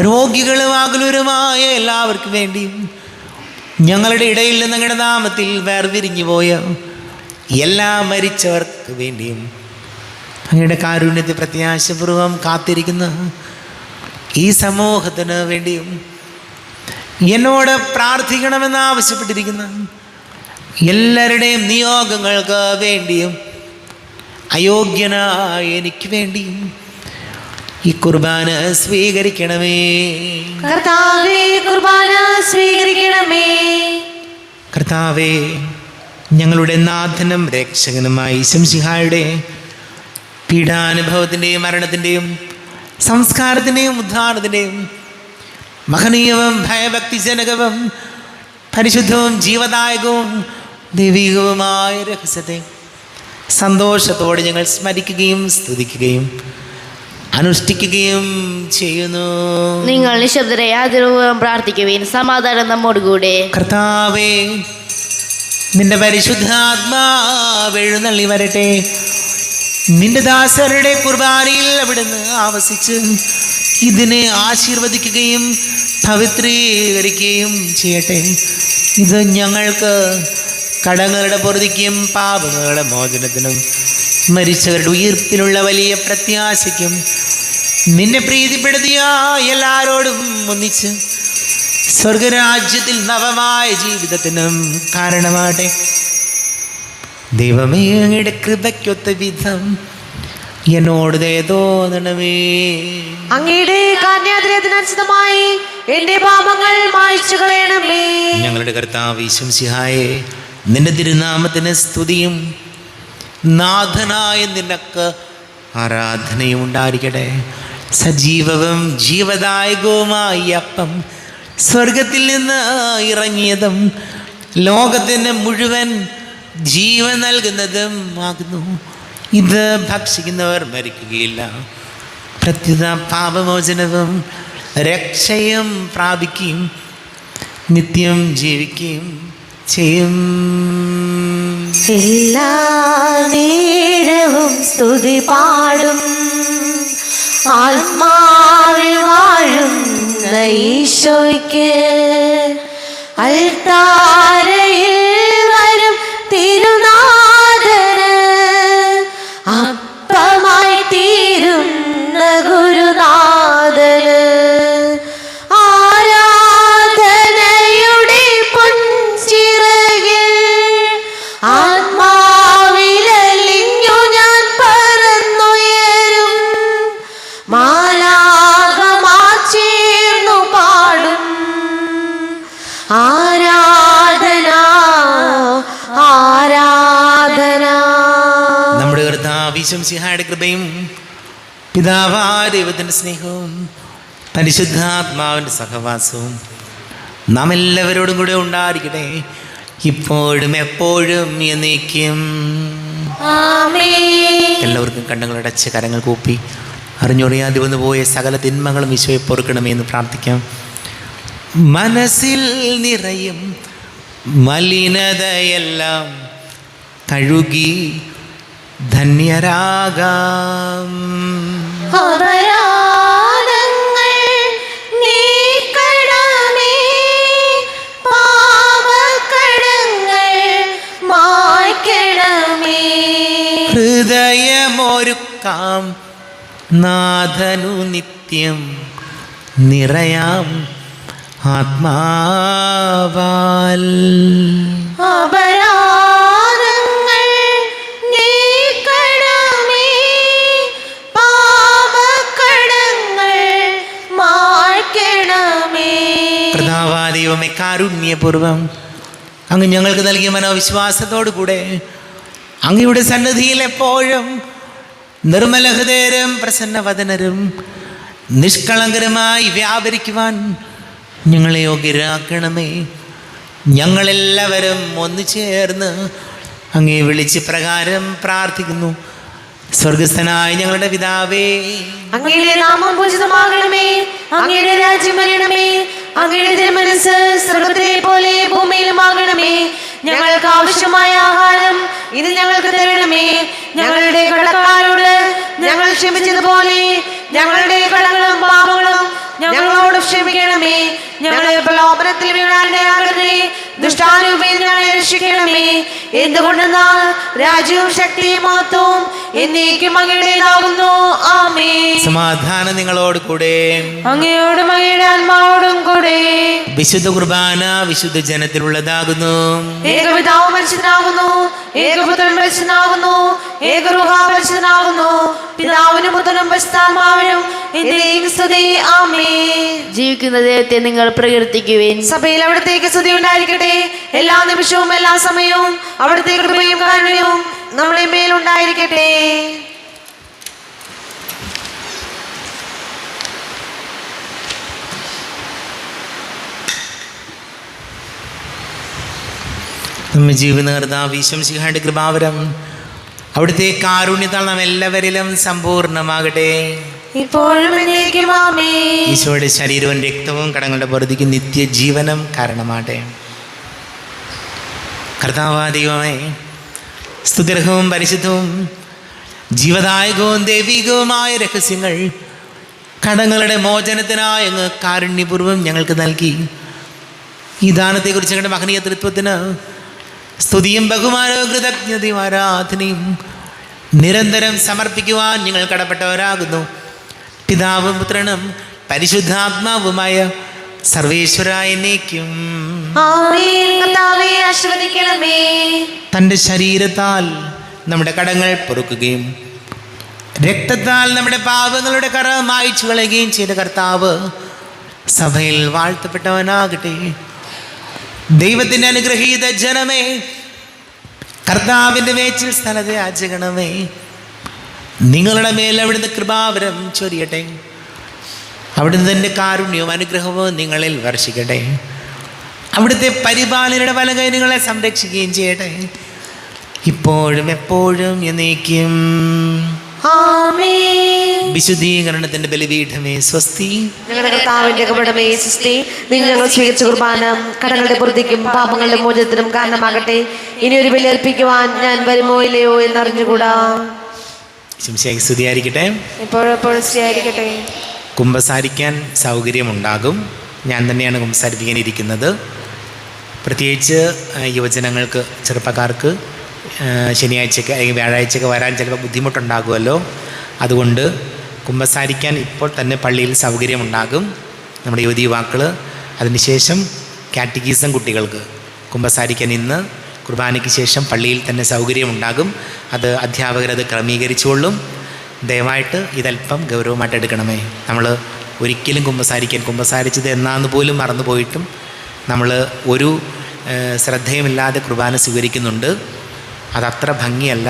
രോഗികളും ആകുലരുമായ എല്ലാവർക്കും വേണ്ടിയും ഞങ്ങളുടെ ഇടയിൽ നിന്ന് ഞങ്ങളുടെ നാമത്തിൽ വേർപിരിഞ്ഞു പോയ എല്ലാ മരിച്ചവർക്ക് വേണ്ടിയും അങ്ങയുടെ കാരുണ്യത്തെ പ്രത്യാശപൂർവം കാത്തിരിക്കുന്ന ഈ സമൂഹത്തിന് വേണ്ടിയും എന്നോട് പ്രാർത്ഥിക്കണമെന്ന് ആവശ്യപ്പെട്ടിരിക്കുന്ന എല്ലാവരുടെയും നിയോഗങ്ങൾക്ക് വേണ്ടിയും അയോഗ്യനായ എനിക്ക് വേണ്ടിയും ഈ കുർബാന സ്വീകരിക്കണമേ. കർത്താവേ, കുർബാന സ്വീകരിക്കണമേ. കർത്താവേ, ഞങ്ങളുടെ നാഥനും രക്ഷകനുമായി ശംസിഹായുടെ പീഡാനുഭവത്തിൻ്റെയും മരണത്തിൻ്റെയും സംസ്കാരത്തിൻ്റെയും ഉദ്ധാരണത്തിൻ്റെയും മഹനീയവും ഭയഭക്തിജനകവും പരിശുദ്ധവും ജീവദായകവും ദൈവികവുമായ രഹസ്യത്തെ സന്തോഷത്തോടെ ഞങ്ങൾ സ്മരിക്കുകയും സ്തുതിക്കുകയും അനുഷ്ഠിക്കുകയും ചെയ്യുന്നു. നിങ്ങൾ നിശബ്ദരെ ആദരവും പ്രാർത്ഥിക്കുവിൻ. സമാധാനം നമ്മോടുകൂടെ. കർത്താവേ, നിന്റെ പരിശുദ്ധാത്മാവ് എഴുന്നള്ളി വരട്ടെ. നിന്റെ ദാസരുടെ കുർബാനയിൽ അവിടുന്ന് ആവസിച്ച് ഇതിനെ ആശീർവദിക്കുകയും പവിത്രീകരിക്കുകയും ചെയ്യട്ടെ. ഇത് ഞങ്ങൾക്ക് കടങ്ങളുടെ പൊറുതിക്കും പാപങ്ങളുടെ മോചനത്തിനും മരിച്ചവരുടെ ഉയിർപ്പിലുള്ള വലിയ പ്രത്യാശയ്ക്കും നിന്നെ പ്രീതിപ്പെടുത്തിയ എല്ലാവരോടും ഒന്നിച്ച് സ്വർഗരാജ്യത്തിൽ നവമായ ജീവിതത്തിനും കാരണമാട്ടെ. ദൈവമേ, അങ്ങയുടെ കൃപയ്ക്കൊത്ത വിധം എന്നോട് ദയ തോന്നണമേ. അങ്ങയുടെ കാരുണ്യാതിരേകത്തിനനുസൃതമായി എന്റെ പാപങ്ങൾ മായ്ച്ചു കളയണമേ. ഞങ്ങളുടെ കർത്താവ് ശംസിഹായെ, നിന്റെ തിരുനാമത്തിന് സ്തുതിയും നാഥനായ നിനക്ക് ആരാധനയും ഉണ്ടായിരിക്കട്ടെ. സജീവവും ജീവദായകവുമായ അപ്പം സ്വർഗത്തിൽ നിന്ന് ഇറങ്ങിയതും ലോകത്തിന് മുഴുവൻ ജീവൻ നൽകുന്നതും ആകുന്നു. ഇത് ഭക്ഷിക്കുന്നവർ മരിക്കുകയില്ല, പ്രത്യുത പാപമോചനവും രക്ഷയും പ്രാപിക്കുകയും നിത്യം ജീവിക്കുകയും ചെയ്യും. എല്ലാ നേരവും സ്തുതി പാടും ആത്മാവിൽ വാഴും ഈശോയ്ക്ക്. അൽത്താരയിൽ വരും തിരുനാഥന് അപ്പമായി തീരുന്ന ഗുരുനാഥന് ആരാധനയുടെ പൊൻചിറകിൽ ആത്മാവിലലിഞ്ഞു ഞാൻ പറന്നുയരും. മാലാഖമാർ ചേർന്നു പാടും ആരാധന ആരാധന. നമ്മുടെ കർത്താവ് ശംസിഹായുടെ കൃപയും പിതാവായ ദൈവത്തിൻ്റെ സ്നേഹവും പരിശുദ്ധാത്മാവിൻ്റെ സഹവാസവും നാം എല്ലാവരോടും കൂടെ ഉണ്ടായിരിക്കട്ടെ, ഇപ്പോഴും എപ്പോഴും എന്നേക്കും. ആമേൻ. എല്ലാവർക്കും കണ്ണുകളടച്ച് കരങ്ങൾ കൂപ്പി അറിഞ്ഞൊറിയാതെ വന്നു പോയ സകല തിന്മകളും ഈശോയെ പൊറുക്കണമെന്ന് പ്രാർത്ഥിക്കാം. മനസ്സിൽ നിറയും മലിനതയെല്ലാം കഴുകി ധന്യരാകാം. അപരാധങ്ങൾ നീക്കണമേ, പാപക്കടങ്ങൾ മായ്ക്കണമേ. ഹൃദയമൊരുക്കാം നാഥനു നിത്യം നിറയാം ആത്മാവാൽ. അപരാധങ്ങൾ നീക്കണമേ, പാപക്കടങ്ങൾ മായ്ക്കണമേ. കർത്താവായ ദൈവമേ, കാരുണ്യപൂർവം അങ്ങ് ഞങ്ങൾക്ക് നൽകിയ മനോവിശ്വാസത്തോടു കൂടെ അങ്ങയുടെ സന്നിധിയിൽ എപ്പോഴും നിർമ്മലഹൃദയരും പ്രസന്നവദനരും നിഷ്കളങ്കരമായി വ്യാപരിക്കുവാൻ ഞങ്ങളെ യോഗ്യരാക്കണമേ. ഞങ്ങളെല്ലാവരും ഒന്നു ചേർന്ന് അങ്ങേ വിളിച്ച് പ്രകാരം പ്രാർത്ഥിക്കുന്നു. സ്വർഗസ്ഥനായ ഞങ്ങളുടെ പിതാവേ, അങ്ങയുടെ നാമം പൂജിതമാകണമേ. അങ്ങയുടെ രാജ്യം വരണമേ. അങ്ങയുടെ തിരുമനസ്സ് സ്വർഗ്ഗത്തിലെ പോലെ ഭൂമിയിലുമാകണമേ. ഞങ്ങൾക്ക് ആവശ്യമായ ആഹാരം ഇത് ഞങ്ങൾക്ക് തരണമേ. ഞങ്ങളുടെ കടക്കാരോട് ഞങ്ങൾ ക്ഷമിച്ചതുപോലെ ഞങ്ങളുടെ കടങ്ങളും പാപങ്ങളും ഞങ്ങളോട് ക്ഷമിക്കണമേ. ഞങ്ങളെ പ്രലോഭനത്തിൽ വീഴാനിടയാകരുതേ. ദുഷ്ടാരൂപയിൽ ഞങ്ങളെ രക്ഷിക്കണമേ. എന്തുകൊണ്ടെന്നാൽ രാജ്യവും ശക്തിയും മഹത്വവും എന്നേക്കും അങ്ങയുടേതാകുന്നു. ആമേൻ. സമാധാനം നിങ്ങളോട് കൂടെ. അങ്ങയോടും അങ്ങയുടെ ആത്മാവോടും കൂടെ. വിശുദ്ധ കുർബാന വിശുദ്ധ ജനത്തിലുള്ളതാകുന്നു. ഏകപിതാവ് പരിശുദ്ധനാകുന്നു. ഏകപുത്രൻ പരിശുദ്ധനാകുന്നു. ഏകരൂഹ പരിശുദ്ധനാകുന്നു. പിതാവിനും പുത്രനും പരിശുദ്ധാത്മാവിനും എന്നേക്കും സ്തുതി. ആമേൻ. ജീവിക്കുന്ന ദൈവത്തെ നിങ്ങൾ പ്രകീർത്തിക്കുവിൻ. സഭയിൽ അവിടത്തേക്ക് സ്തുതി ഉണ്ടായിരിക്കട്ടെ. എല്ലാ നിമിഷവും എല്ലാ സമയവും അവിടുത്തെ കൃപയും കാരുണ്യവും നമ്മളെ മേലുണ്ടായിരിക്കട്ടെ. നമ്മെ ജീവന കർത്താവ് ഈശോമിശിഹായുടെ കൃപാവരം അവിടുത്തെ കാരുണ്യത്താൽ നാം എല്ലാവരിലും സമ്പൂർണ്ണമാകട്ടെ. ഇപ്പോഴും എന്നേക്കും ആമേൻ. ഈശോയുടെ ശരീരവും രക്തവും കടങ്ങളുടെ പൊറുതിക്ക് നിത്യജീവനം കാരണമാകട്ടെ. കർത്താവാദികമേ, സ്തുത്യർഹവും പരിശുദ്ധവും ജീവദായകവും ദൈവികവുമായ രഹസ്യങ്ങൾ കടങ്ങളുടെ മോചനത്തിനായി അങ്ങ് കാരുണ്യപൂർവ്വം ഞങ്ങൾക്ക് നൽകി. ഈ ദാനത്തെക്കുറിച്ച് ഞങ്ങളുടെ മഹനീയ തൃത്വത്തിന് സ്തുതിയും ബഹുമാനവും കൃതജ്ഞതയും ആരാധനയും നിരന്തരം സമർപ്പിക്കുവാൻ ഞങ്ങൾ കടപ്പെട്ടവരാകുന്നു. പിതാവും പുത്രനും പരിശുദ്ധാത്മാവുമായ സർവേശ്വരായ എന്നേക്കും ആമേൻ. കർത്താവേ, ആശീർവദിക്കണമേ. തൻ്റെ ശരീരത്താൽ നമ്മുടെ കടങ്ങൾ പൊറുക്കുകയും രക്തത്താൽ നമ്മുടെ പാപങ്ങളുടെ കറ മായ്ച്ചു കളയുകയും ചെയ്ത കർത്താവ് സഭയിൽ വാഴ്ത്തപ്പെട്ടവനാകട്ടെ. ദൈവത്തിൻ്റെ അനുഗ്രഹീത ജനമേ, കർത്താവിൻ്റെ മേച്ചിൽ സ്ഥലത്തെ യാചകണമേ. നിങ്ങളുടെ മേൽ അവിടുന്ന് കൃപാവരം ചൊരിയട്ടെ. അവിടുന്ന് തൻ്റെ കാരുണ്യവും അനുഗ്രഹവും നിങ്ങളിൽ വർഷിക്കട്ടെ. അവിടുത്തെ പരിപാലനയുടെ വലകൈ നിങ്ങളെ സംരക്ഷിക്കുകയും ചെയ്യട്ടെ, ഇപ്പോഴും എപ്പോഴും എന്നേക്കും. ആമേൻ. വിശുദ്ധീകരണത്തിന്റെ ബലിപീഠമേ സ്വസ്തി. ഞങ്ങളുടെ കർത്താവിന്റെ കപടമേ സ്വസ്തി. നിങ്ങൾ ഞങ്ങൾ സ്വീകരിച്ച കുർബാന കടങ്ങളുടെ പൊറുതിക്കും പാപങ്ങളുടെ മോചനത്തിനും കാരണമാകട്ടെ. ഇനി ഒരു ബലി അർപ്പിക്കുവാൻ ഞാൻ വരുമോ ഇല്ലയോ എന്നറിഞ്ഞുകൂടാ. ശംശയ്ക്ക് സ്തുതിയായിരിക്കട്ടെ. ഇപ്പോഴെപ്പോഴും സ്തുതിയായിരിക്കട്ടെ. കുമ്പസാരിക്കാൻ സൗകര്യമുണ്ടാകും. ഞാൻ തന്നെയാണ് കുമ്പസാരിപ്പിക്കാൻ ഇരിക്കുന്നത്. പ്രത്യേകിച്ച് യുവജനങ്ങൾക്ക്, ചെറുപ്പക്കാർക്ക് ശനിയാഴ്ചക്ക് അല്ലെങ്കിൽ വ്യാഴാഴ്ചക്ക് വരാൻ ചിലപ്പോൾ ബുദ്ധിമുട്ടുണ്ടാകുമല്ലോ. അതുകൊണ്ട് കുമ്പസാരിക്കാൻ ഇപ്പോൾ തന്നെ പള്ളിയിൽ സൗകര്യമുണ്ടാകും. നമ്മുടെ യുവവാക്കൾ, അതിനുശേഷം കാറ്റഗീസം കുട്ടികൾക്ക് കുമ്പസാരിക്കാൻ ഇന്ന് കുർബാനയ്ക്ക് ശേഷം പള്ളിയിൽ തന്നെ സൗകര്യമുണ്ടാകും. അത് അധ്യാപകരത് ക്രമീകരിച്ചുകൊള്ളും. ദയവായിട്ട് ഇതല്പം ഗൗരവമായിട്ട് എടുക്കണമേ. നമ്മൾ ഒരിക്കലും കുമ്പസാരിച്ചത് എന്നാന്ന് പോലും മറന്നു പോയിട്ടും നമ്മൾ ഒരു ശ്രദ്ധയുമില്ലാതെ കുർബാന സ്വീകരിക്കുന്നുണ്ട്. അതത്ര ഭംഗിയല്ല.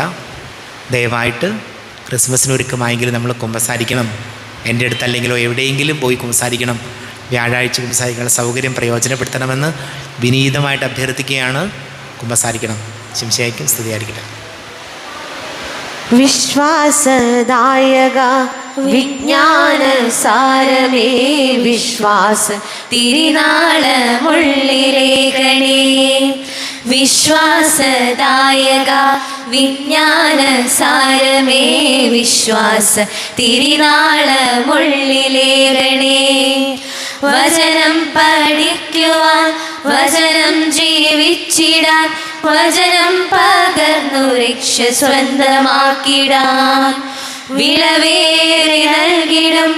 ദയവായിട്ട് ക്രിസ്മസിനൊരുക്കമായെങ്കിലും നമ്മൾ കുമ്പസാരിക്കണം. എൻ്റെ അടുത്തല്ലെങ്കിലോ എവിടെയെങ്കിലും പോയി കുമ്പസാരിക്കണം. വ്യാഴാഴ്ച കുമ്പസാരിക്കാനുള്ള സൗകര്യം പ്രയോജനപ്പെടുത്തണമെന്ന് വിനീതമായിട്ട് അഭ്യർത്ഥിക്കുകയാണ്. കുമ്പസാരിക്കണം. ശംശയ്ക്കും സ്തുതിയായിരിക്കട്ടെ. വിശ്വാസദായക വിജ്ഞാന സാരമേ വിശ്വാസ തിരുനാളമുള്ളിലേക്കണേ. വിശ്വാസദായക വിജ്ഞാന സാരമേ വിശ്വാസ തിരുനാളമുള്ളിലേക്കണേ. വചനം പഠിക്കുവാൻ, വചനം ജീവിച്ചിടാൻ, വചനം പകർന്നു രക്ഷ സ്വന്തമാക്കിടാൻ, വിളവേറി നൽകിടും